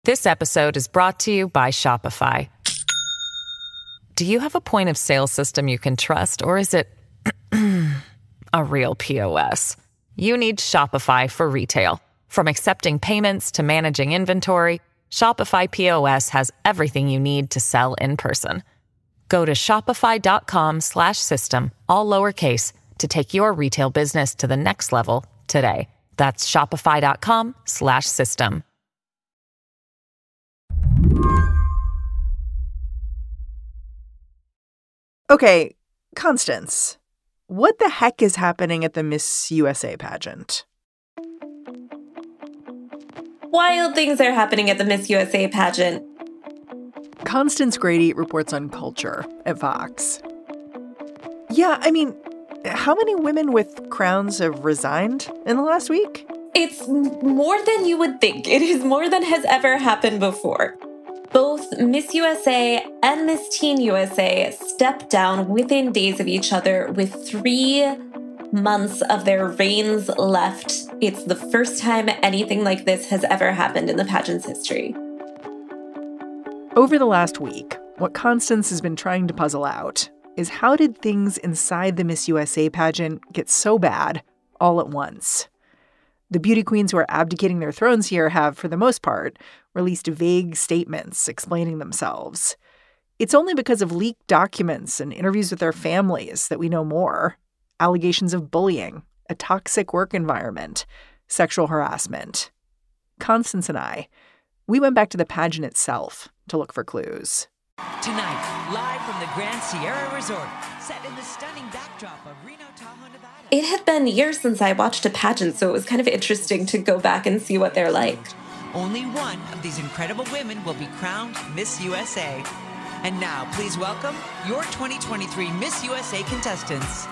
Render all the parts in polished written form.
This episode is brought to you by Shopify. Do you have a point of sale system you can trust, or is it a real POS? You need Shopify for retail. From accepting payments to managing inventory, Shopify POS has everything you need to sell in person. Go to shopify.com/system, all lowercase, to take your retail business to the next level today. That's shopify.com/system. Okay, Constance, what the heck is happening at the Miss USA pageant? Wild things are happening at the Miss USA pageant. Constance Grady reports on culture at Vox. Yeah, I mean, how many women with crowns have resigned in the last week? It's more than you would think. It is more than has ever happened before. Both Miss USA and Miss Teen USA stepped down within days of each other with 3 months of their reigns left. It's the first time anything like this has ever happened in the pageant's history. Over the last week, what Constance has been trying to puzzle out is how did things inside the Miss USA pageant get so bad all at once? The beauty queens who are abdicating their thrones here have, for the most part, released vague statements explaining themselves. It's only because of leaked documents and interviews with their families that we know more. Allegations of bullying, a toxic work environment, sexual harassment. Constance and we went back to the pageant itself to look for clues. Tonight, live from the Grand Sierra Resort, set in the stunning backdrop of Reno, Tahoe, Nevada. It had been years since I watched a pageant, so it was kind of interesting to go back and see what they're like. Only one of these incredible women will be crowned Miss USA. And now, please welcome your 2023 Miss USA contestants.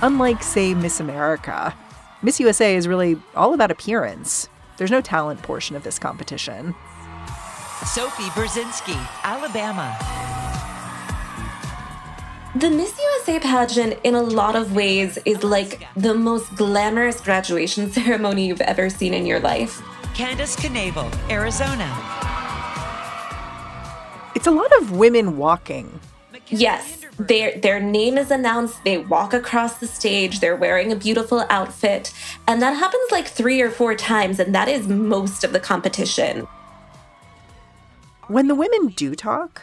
Unlike, say, Miss America, Miss USA is really all about appearance. There's no talent portion of this competition. Sophie Brzezinski, Alabama. The Miss USA pageant, in a lot of ways, is like the most glamorous graduation ceremony you've ever seen in your life. Candace Knavel, Arizona. It's a lot of women walking. Yes. Their name is announced, they walk across the stage, they're wearing a beautiful outfit, and that happens like 3 or 4 times, and that is most of the competition. When the women do talk,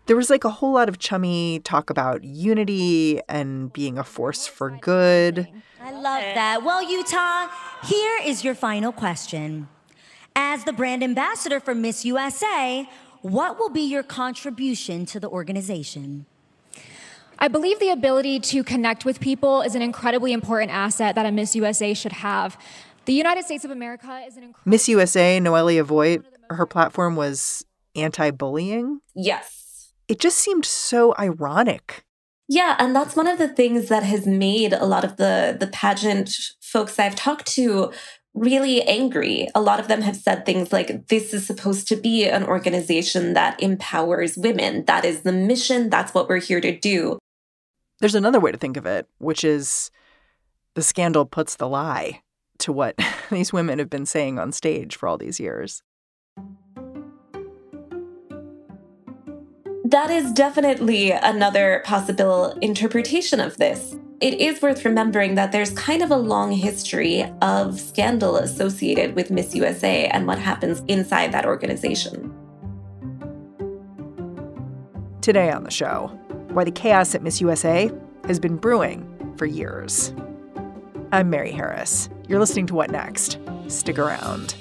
there was like a whole lot of chummy talk about unity and being a force for good. I love that. Well, Utah, here is your final question. As the brand ambassador for Miss USA, what will be your contribution to the organization? I believe the ability to connect with people is an incredibly important asset that a Miss USA should have. The United States of America is an incredible... Miss USA, Noelia Voigt, her platform was anti-bullying. Yes. It just seemed so ironic. Yeah, and that's one of the things that has made a lot of the pageant folks I've talked to really angry. A lot of them have said things like, this is supposed to be an organization that empowers women. That is the mission. That's what we're here to do. There's another way to think of it, which is the scandal puts the lie to what these women have been saying on stage for all these years. That is definitely another possible interpretation of this. It is worth remembering that there's kind of a long history of scandal associated with Miss USA and what happens inside that organization. Today on the show, why the chaos at Miss USA has been brewing for years. I'm Mary Harris. You're listening to What Next? Stick around.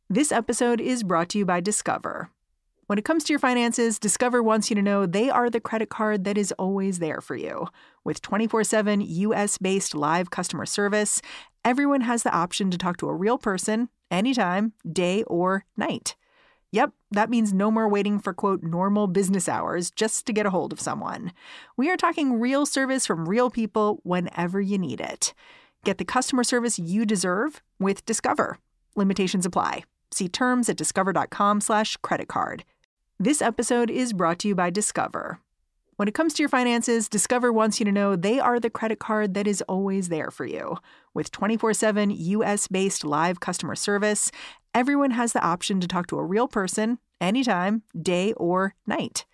This episode is brought to you by Discover. When it comes to your finances, Discover wants you to know they are the credit card that is always there for you. With 24/7 U.S.-based live customer service, everyone has the option to talk to a real person anytime, day or night. Yep, that means no more waiting for, quote, normal business hours just to get a hold of someone. We are talking real service from real people whenever you need it. Get the customer service you deserve with Discover. Limitations apply. See terms at discover.com/creditcard. This episode is brought to you by Discover. When it comes to your finances, Discover wants you to know they are the credit card that is always there for you. With 24/7 U.S.-based live customer service, everyone has the option to talk to a real person anytime, day or night.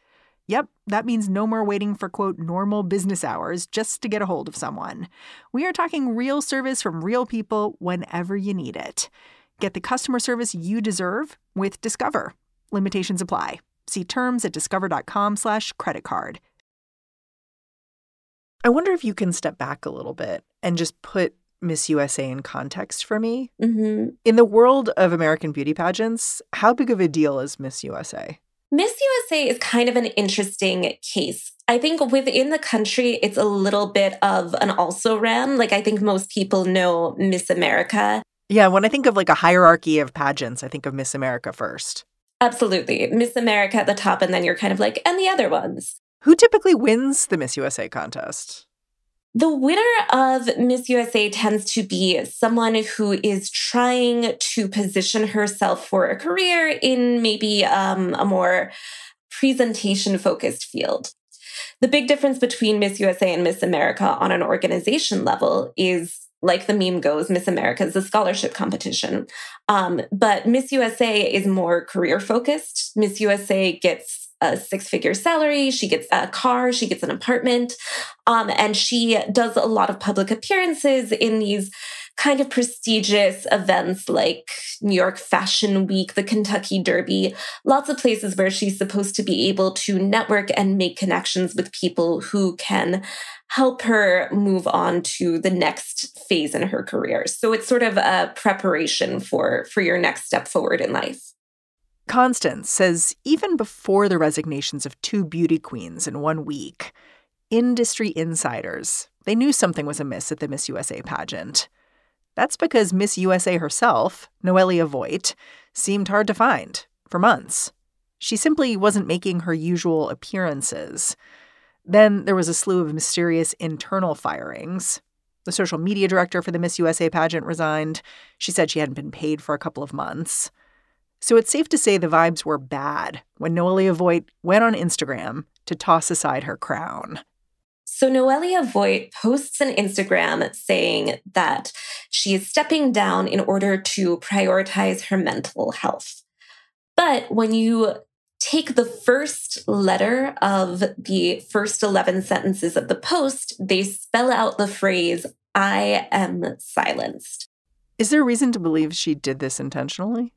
Yep, that means no more waiting for, quote, normal business hours just to get a hold of someone. We are talking real service from real people whenever you need it. Get the customer service you deserve with Discover. Limitations apply. See terms at discover.com/creditcard. I wonder if you can step back a little bit and just put Miss USA in context for me. Mm-hmm. In the world of American beauty pageants, how big of a deal is Miss USA? Miss USA is kind of an interesting case. I think within the country, it's a little bit of an also-ran. Like, I think most people know Miss America. Yeah, when I think of like a hierarchy of pageants, I think of Miss America first. Absolutely. Miss America at the top, and then you're kind of like, and the other ones. Who typically wins the Miss USA contest? The winner of Miss USA tends to be someone who is trying to position herself for a career in maybe a more presentation-focused field. The big difference between Miss USA and Miss America on an organization level is, like the meme goes, Miss America is a scholarship competition. But Miss USA is more career-focused. Miss USA gets a 6-figure salary, she gets a car, she gets an apartment, and she does a lot of public appearances in these kind of prestigious events like New York Fashion Week, the Kentucky Derby, lots of places where she's supposed to be able to network and make connections with people who can help her move on to the next phase in her career. So it's sort of a preparation for your next step forward in life. Constance says even before the resignations of 2 beauty queens in 1 week, industry insiders, they knew something was amiss at the Miss USA pageant. That's because Miss USA herself, Noelia Voigt, seemed hard to find for months. She simply wasn't making her usual appearances. Then there was a slew of mysterious internal firings. The social media director for the Miss USA pageant resigned. She said she hadn't been paid for a couple of months. So it's safe to say the vibes were bad when Noelia Voigt went on Instagram to toss aside her crown. So Noelia Voigt posts an Instagram saying that she is stepping down in order to prioritize her mental health. But when you take the first letter of the first 11 sentences of the post, they spell out the phrase, "I am silenced." Is there a reason to believe she did this intentionally?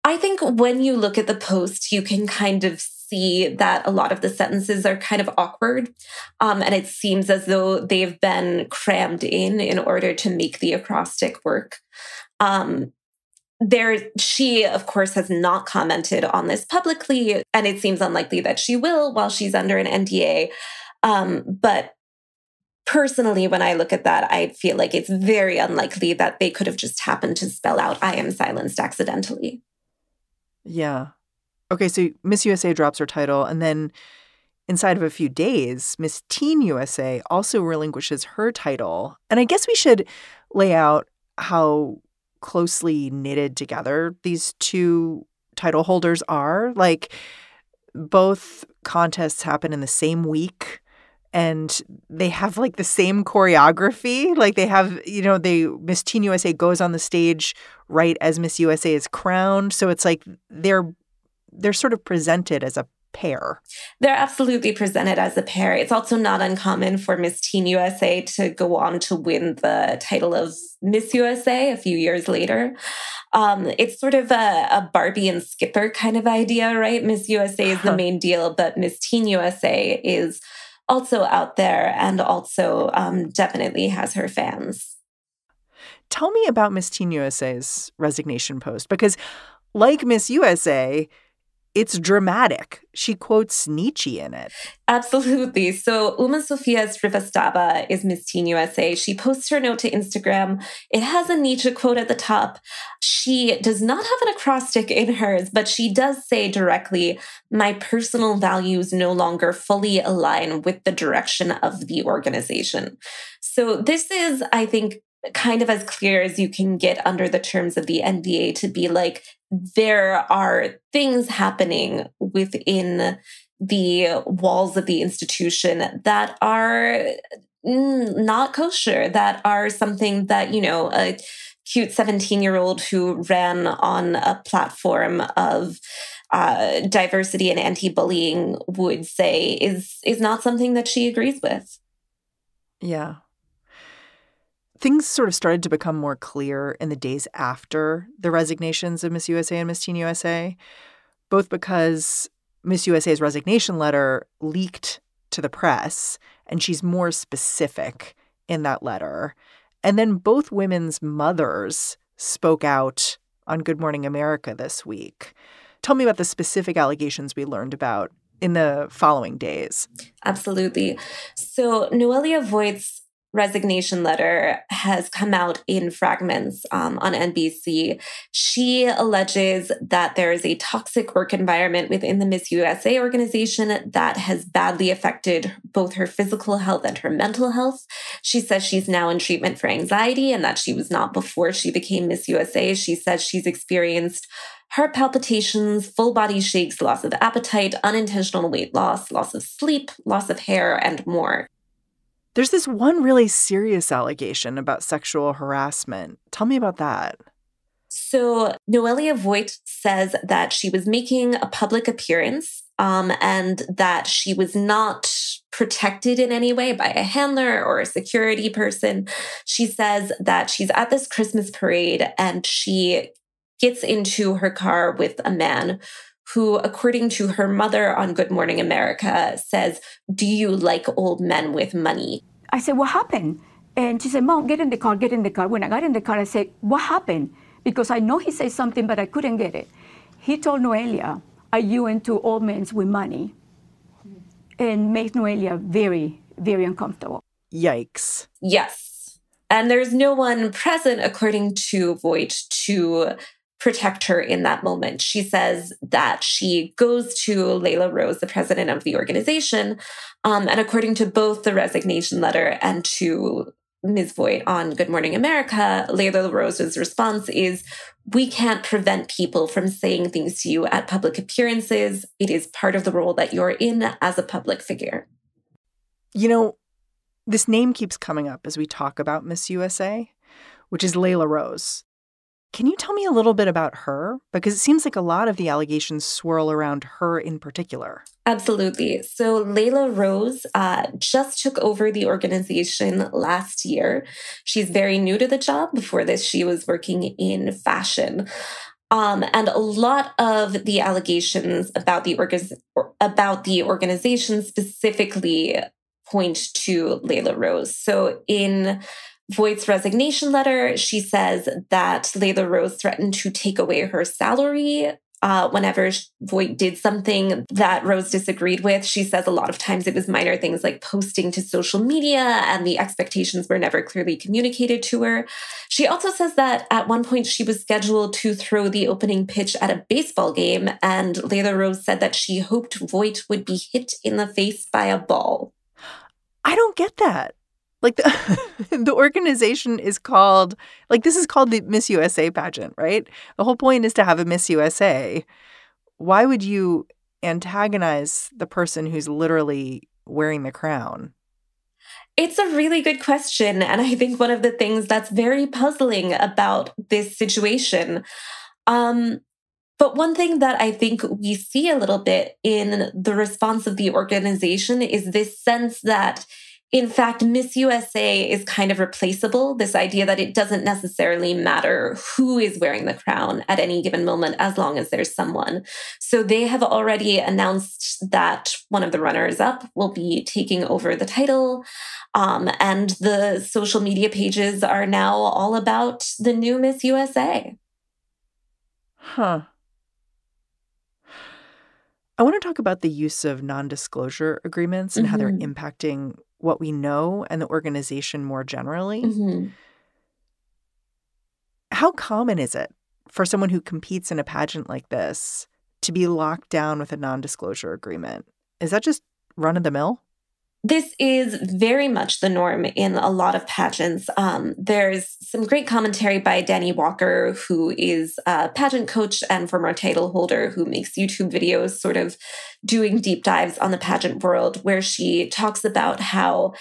I think when you look at the post, you can kind of see that a lot of the sentences are kind of awkward. And it seems as though they've been crammed in order to make the acrostic work. She, of course, has not commented on this publicly, and it seems unlikely that she will while she's under an NDA. But personally, when I look at that, I feel like it's very unlikely that they could have just happened to spell out "I am silenced" accidentally. Yeah. Okay, so Miss USA drops her title, and then inside of a few days, Miss Teen USA also relinquishes her title. And I guess we should lay out how closely knitted together these 2 title holders are. Like, both contests happen in the same week, and they have like the same choreography. Like, they have, Miss Teen USA goes on the stage right as Miss USA is crowned. So it's like they're sort of presented as a pair. They're absolutely presented as a pair. It's also not uncommon for Miss Teen USA to go on to win the title of Miss USA a few years later. It's sort of a Barbie and Skipper kind of idea, right? Miss USA is the main deal, but Miss Teen USA is also out there and also definitely has her fans. Tell me about Miss Teen USA's resignation post, because like Miss USA, it's dramatic. She quotes Nietzsche in it. Absolutely. So Uma Sofia Srivastava is Miss Teen USA. She posts her note to Instagram. It has a Nietzsche quote at the top. She does not have an acrostic in hers, but she does say directly, "My personal values no longer fully align with the direction of the organization." So this is, I think, kind of as clear as you can get under the terms of the NBA to be like, there are things happening within the walls of the institution that are not kosher, that are something that, a cute 17-year-old who ran on a platform of diversity and anti-bullying would say is not something that she agrees with. Yeah. Things sort of started to become more clear in the days after the resignations of Miss USA and Miss Teen USA, both because Miss USA's resignation letter leaked to the press, and she's more specific in that letter. And then both women's mothers spoke out on Good Morning America this week. Tell me about the specific allegations we learned about in the following days. Absolutely. So Noelia Voigt's resignation letter has come out in fragments on NBC. She alleges that there is a toxic work environment within the Miss USA organization that has badly affected both her physical health and her mental health. She says she's now in treatment for anxiety and that she was not before she became Miss USA. She says she's experienced heart palpitations, full body shakes, loss of appetite, unintentional weight loss of sleep, loss of hair, and more. There's this one really serious allegation about sexual harassment. Tell me about that. So Noelia Voigt says that she was making a public appearance and that she was not protected in any way by a handler or a security person. She says that she's at this Christmas parade and she gets into her car with a man who, according to her mother on Good Morning America, says, "Do you like old men with money?" I said, "What happened?" And she said, "Mom, get in the car, get in the car." When I got in the car, I said, "What happened?" Because I know he said something, but I couldn't get it. He told Noelia, "Are you into old men with money?" And makes Noelia very, very uncomfortable. Yikes. Yes. And there's no one present, according to Voigt, to protect her in that moment. She says that she goes to Layla Rose, the president of the organization, and according to both the resignation letter and to Ms. Voigt on Good Morning America, Layla Rose's response is, "We can't prevent people from saying things to you at public appearances. It is part of the role that you're in as a public figure." You know, this name keeps coming up as we talk about Miss USA, which is Layla Rose. Can you tell me a little bit about her? Because it seems like a lot of the allegations swirl around her in particular. Absolutely. So Layla Rose just took over the organization last year. She's very new to the job. Before this, she was working in fashion. And a lot of the allegations about the organization specifically point to Layla Rose. So in Voigt's resignation letter, she says that Layla Rose threatened to take away her salary whenever Voigt did something that Rose disagreed with. She says a lot of times it was minor things like posting to social media, and the expectations were never clearly communicated to her. She also says that at one point she was scheduled to throw the opening pitch at a baseball game, and Layla Rose said that she hoped Voigt would be hit in the face by a ball. I don't get that. Like, the organization is called, like, this is called the Miss USA pageant, right? The whole point is to have a Miss USA. Why would you antagonize the person who's literally wearing the crown? It's a really good question. And I think one of the things that's very puzzling about this situation. But one thing that I think we see a little bit in the response of the organization is this sense that, in fact, Miss USA is kind of replaceable, this idea that it doesn't necessarily matter who is wearing the crown at any given moment as long as there's someone. So they have already announced that one of the runners-up will be taking over the title, and the social media pages are now all about the new Miss USA. Huh. I want to talk about the use of non-disclosure agreements and how they're impacting what we know and the organization more generally. How common is it for someone who competes in a pageant like this to be locked down with a non-disclosure agreement? Is that just run of the mill? This is very much the norm in a lot of pageants. There's some great commentary by Danny Walker, who is a pageant coach and former title holder who makes YouTube videos sort of doing deep dives on the pageant world, where she talks about how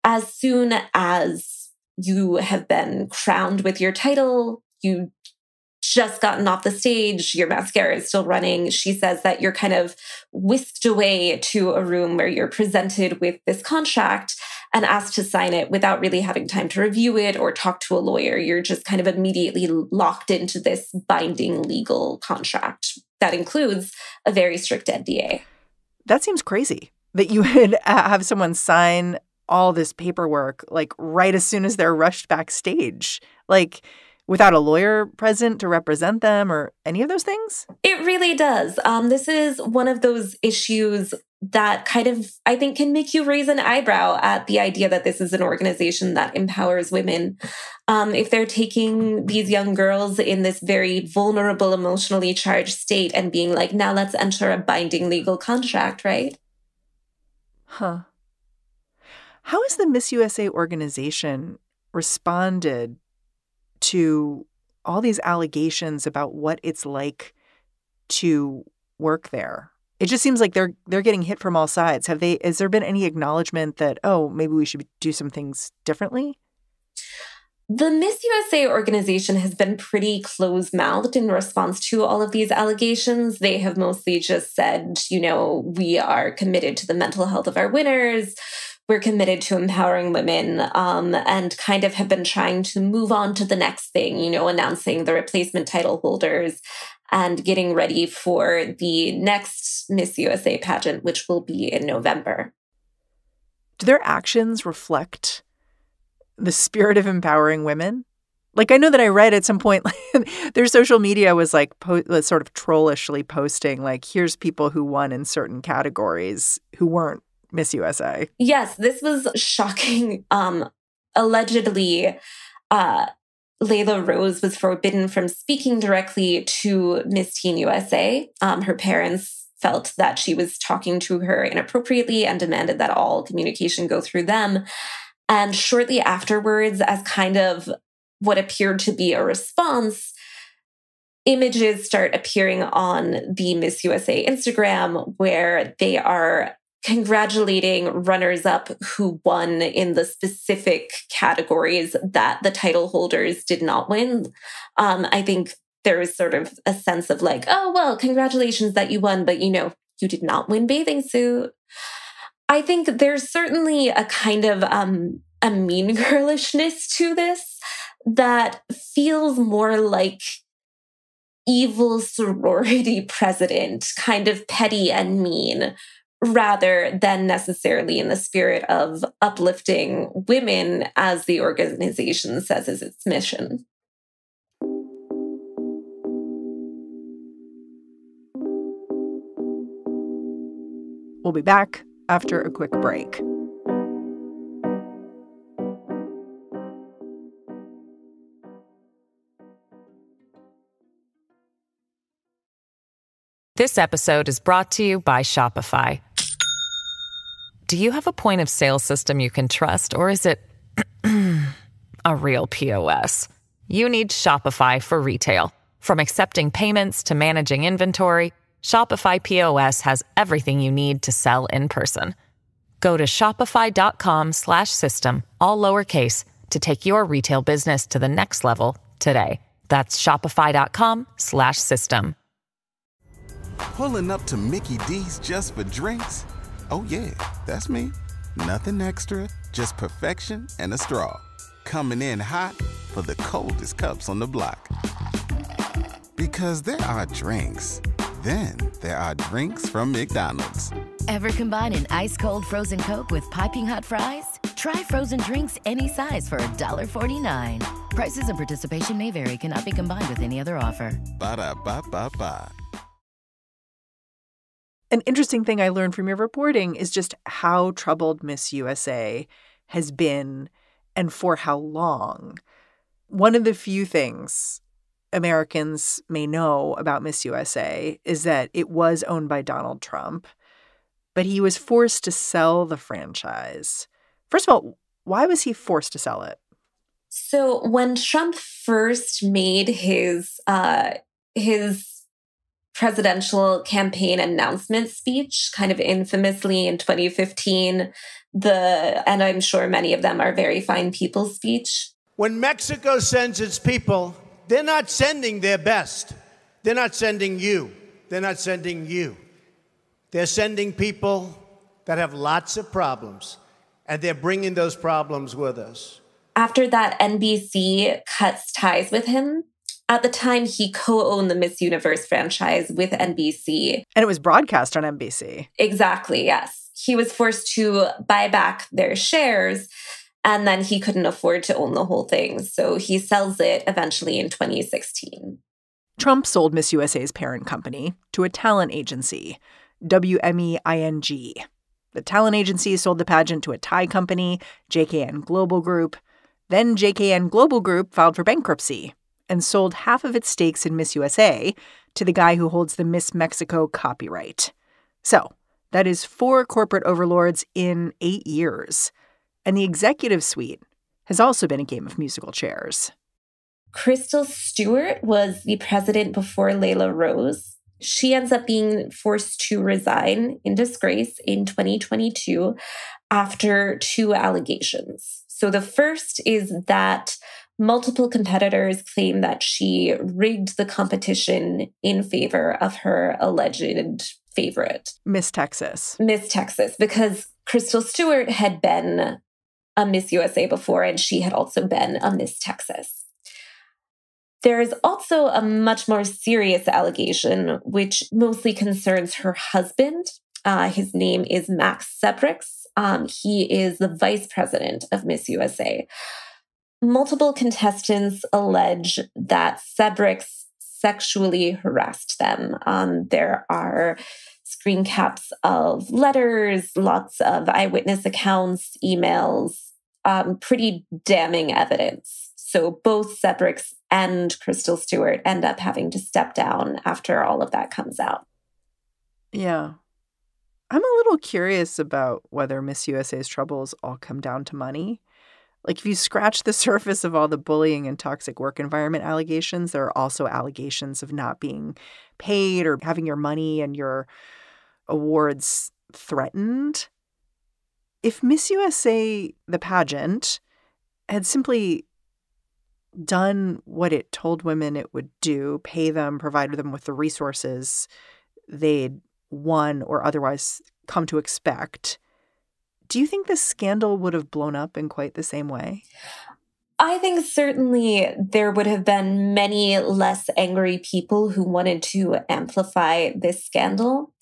as soon as you have been crowned with your title, you just gotten off the stage, your mascara is still running. She says that you're kind of whisked away to a room where you're presented with this contract and asked to sign it without really having time to review it or talk to a lawyer. You're just kind of immediately locked into this binding legal contract that includes a very strict NDA. That seems crazy that you would have someone sign all this paperwork like right as soon as they're rushed backstage. Like, without a lawyer present to represent them or any of those things? It really does. This is one of those issues that kind of, I think, can make you raise an eyebrow at the idea that this is an organization that empowers women. If they're taking these young girls in this very vulnerable, emotionally charged state and being like, now let's enter a binding legal contract, right? Huh. How has the Miss USA organization responded to all these allegations about what it's like to work there? It just seems like they're getting hit from all sides. Has there been any acknowledgement that, oh, maybe we should do some things differently? The Miss USA organization has been pretty closed-mouthed in response to all of these allegations. They have mostly just said, we are committed to the mental health of our winners. We're committed to empowering women, and kind of have been trying to move on to the next thing, announcing the replacement title holders and getting ready for the next Miss USA pageant, which will be in November. Do their actions reflect the spirit of empowering women? Like, I know that I read at some point their social media was like sort of trollishly posting, like, here's people who won in certain categories who weren't Miss USA. Yes, this was shocking. Allegedly, Layla Rose was forbidden from speaking directly to Miss Teen USA. Her parents felt that she was talking to her inappropriately and demanded that all communication go through them. And shortly afterwards, as kind of what appeared to be a response, images start appearing on the Miss USA Instagram where they are congratulating runners-up who won in the specific categories that the title holders did not win. I think there is sort of a sense of like, oh, well, congratulations that you won, but you did not win bathing suit. I think there's certainly a kind of a mean girlishness to this that feels more like evil sorority president, kind of petty and mean, rather than necessarily in the spirit of uplifting women as the organization says is its mission. We'll be back after a quick break. This episode is brought to you by Shopify. Do you have a point of sale system you can trust, or is it a real POS? You need Shopify for retail. From accepting payments to managing inventory, Shopify POS has everything you need to sell in person. Go to shopify.com/system, all lowercase, to take your retail business to the next level today. That's shopify.com/system. Pulling up to Mickey D's just for drinks? Oh yeah, that's me. Nothing extra, just perfection and a straw. Coming in hot for the coldest cups on the block. Because there are drinks. Then there are drinks from McDonald's. Ever combine an ice-cold frozen Coke with piping hot fries? Try frozen drinks any size for $1.49. Prices and participation may vary. Cannot be combined with any other offer. Ba-da-ba-ba-ba. An interesting thing I learned from your reporting is just how troubled Miss USA has been and for how long. One of the few things Americans may know about Miss USA is that it was owned by Donald Trump. but he was forced to sell the franchise. First of all, why was he forced to sell it? So when Trump first made his presidential campaign announcement speech, kind of infamously in 2015, and I'm sure many of them are very fine people speech. When Mexico sends its people, they're not sending their best. They're not sending you. They're not sending you. They're sending people that have lots of problems, and they're bringing those problems with us. After that, NBC cuts ties with him. At the time, he co-owned the Miss Universe franchise with NBC. And it was broadcast on NBC. Exactly, yes. He was forced to buy back their shares, and then he couldn't afford to own the whole thing. So he sells it eventually in 2016. Trump sold Miss USA's parent company to a talent agency, WMEING. The talent agency sold the pageant to a Thai company, JKN Global Group. Then JKN Global Group filed for bankruptcy and sold half of its stakes in Miss USA to the guy who holds the Miss Mexico copyright. So that is 4 corporate overlords in 8 years. And the executive suite has also been a game of musical chairs. Crystal Stewart was the president before Layla Rose. She ends up being forced to resign in disgrace in 2022 after 2 allegations. So the first is that multiple competitors claim that she rigged the competition in favor of her alleged favorite, Miss Texas. Miss Texas, because Crystal Stewart had been a Miss USA before, and she had also been a Miss Texas. There is also a much more serious allegation, which mostly concerns her husband. His name is Max Sebrix. He is the vice president of Miss USA. Multiple contestants allege that Sebrix sexually harassed them. There are screen caps of letters, lots of eyewitness accounts, emails, pretty damning evidence. So both Sebrix and Crystal Stewart end up having to step down after all of that comes out. Yeah. I'm a little curious about whether Miss USA's troubles all come down to money. Like, if you scratch the surface of all the bullying and toxic work environment allegations, there are also allegations of not being paid or having your money and your awards threatened. If Miss USA, the pageant, had simply done what it told women it would do, pay them, provided them with the resources they'd won or otherwise come to expect, do you think this scandal would have blown up in quite the same way? I think certainly there would have been many less angry people who wanted to amplify this scandal.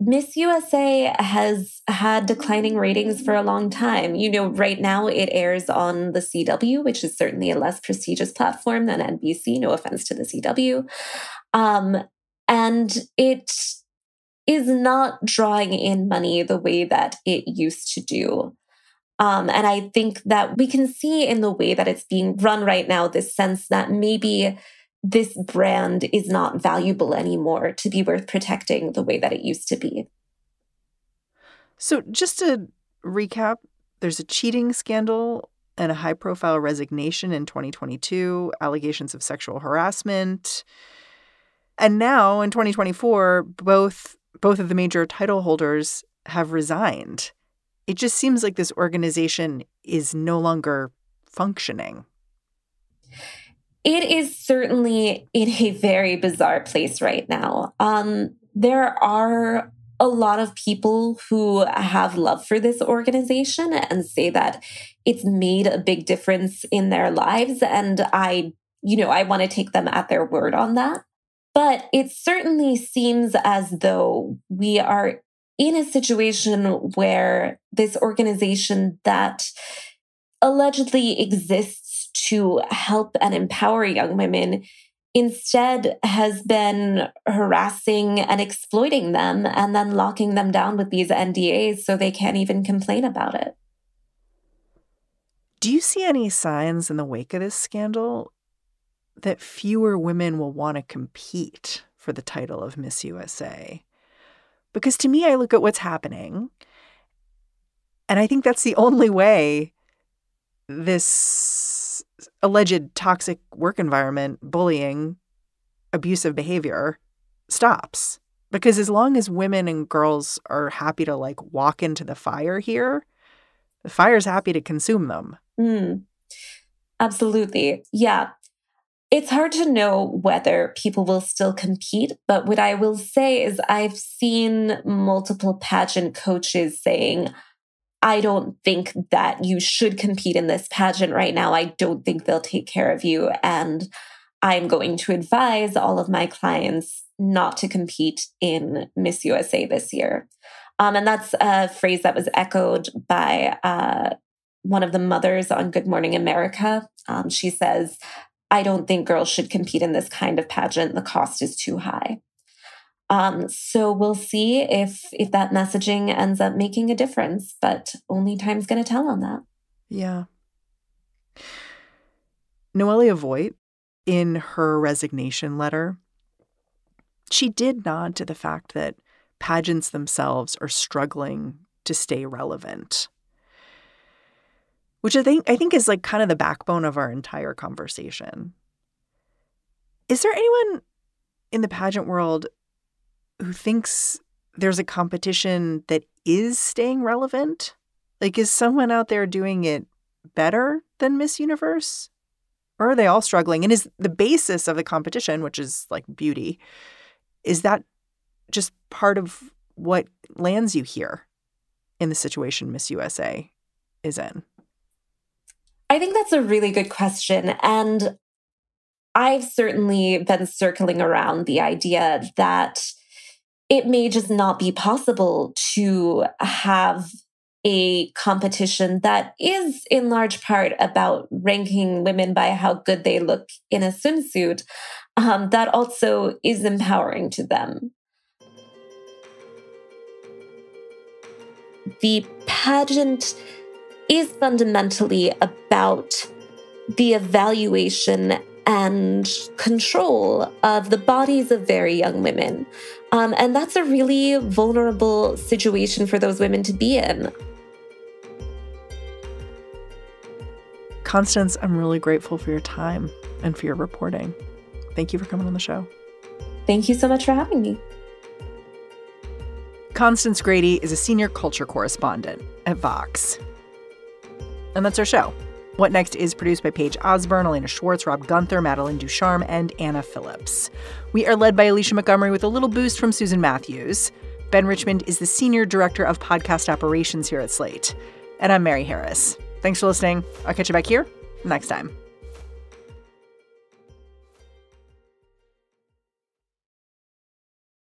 Miss USA has had declining ratings for a long time. You know, right now it airs on the CW, which is certainly a less prestigious platform than NBC. No offense to the CW. And it is not drawing in money the way that it used to do. And I think that we can see in the way that it's being run right now this sense that maybe this brand is not valuable anymore to be worth protecting the way that it used to be. So just to recap, there's a cheating scandal and a high-profile resignation in 2022, allegations of sexual harassment. And now in 2024, both of the major title holders have resigned. It just seems like this organization is no longer functioning. It is certainly in a very bizarre place right now. There are a lot of people who have love for this organization and say that it's made a big difference in their lives. And I want to take them at their word on that. But it certainly seems as though we are in a situation where this organization that allegedly exists to help and empower young women instead has been harassing and exploiting them and then locking them down with these NDAs so they can't even complain about it. Do you see any signs in the wake of this scandal that fewer women will want to compete for the title of Miss USA? Because to me, I look at what's happening, and I think that's the only way this alleged toxic work environment, bullying, abusive behavior stops. Because as long as women and girls are happy to walk into the fire here, the fire's happy to consume them. Absolutely. Yeah. It's hard to know whether people will still compete, but what I will say is I've seen multiple pageant coaches saying, I don't think that you should compete in this pageant right now. I don't think they'll take care of you. And I'm going to advise all of my clients not to compete in Miss USA this year. And that's a phrase that was echoed by one of the mothers on Good Morning America. She says, I don't think girls should compete in this kind of pageant. The cost is too high. So we'll see if that messaging ends up making a difference, but only time's going to tell on that. Yeah. Noelia Voigt, in her resignation letter, she did nod to the fact that pageants themselves are struggling to stay relevant, which I think is kind of the backbone of our entire conversation. Is there anyone in the pageant world who thinks there's a competition that is staying relevant? Is someone out there doing it better than Miss Universe? Or are they all struggling? And is the basis of the competition, which is beauty, is that just part of what lands you here in the situation Miss USA is in? I think that's a really good question. And I've certainly been circling around the idea that it may just not be possible to have a competition that is in large part about ranking women by how good they look in a swimsuit, that also is empowering to them. The pageant is fundamentally about the evaluation and control of the bodies of very young women. And that's a really vulnerable situation for those women to be in. Constance, I'm really grateful for your time and for your reporting. Thank you for coming on the show. Thank you so much for having me. Constance Grady is a senior culture correspondent at Vox. And that's our show. What Next is produced by Paige Osborne, Elena Schwartz, Rob Gunther, Madeline Ducharme, and Anna Phillips. We are led by Alicia Montgomery with a little boost from Susan Matthews. Ben Richmond is the Senior Director of Podcast Operations here at Slate. And I'm Mary Harris. Thanks for listening. I'll catch you back here next time.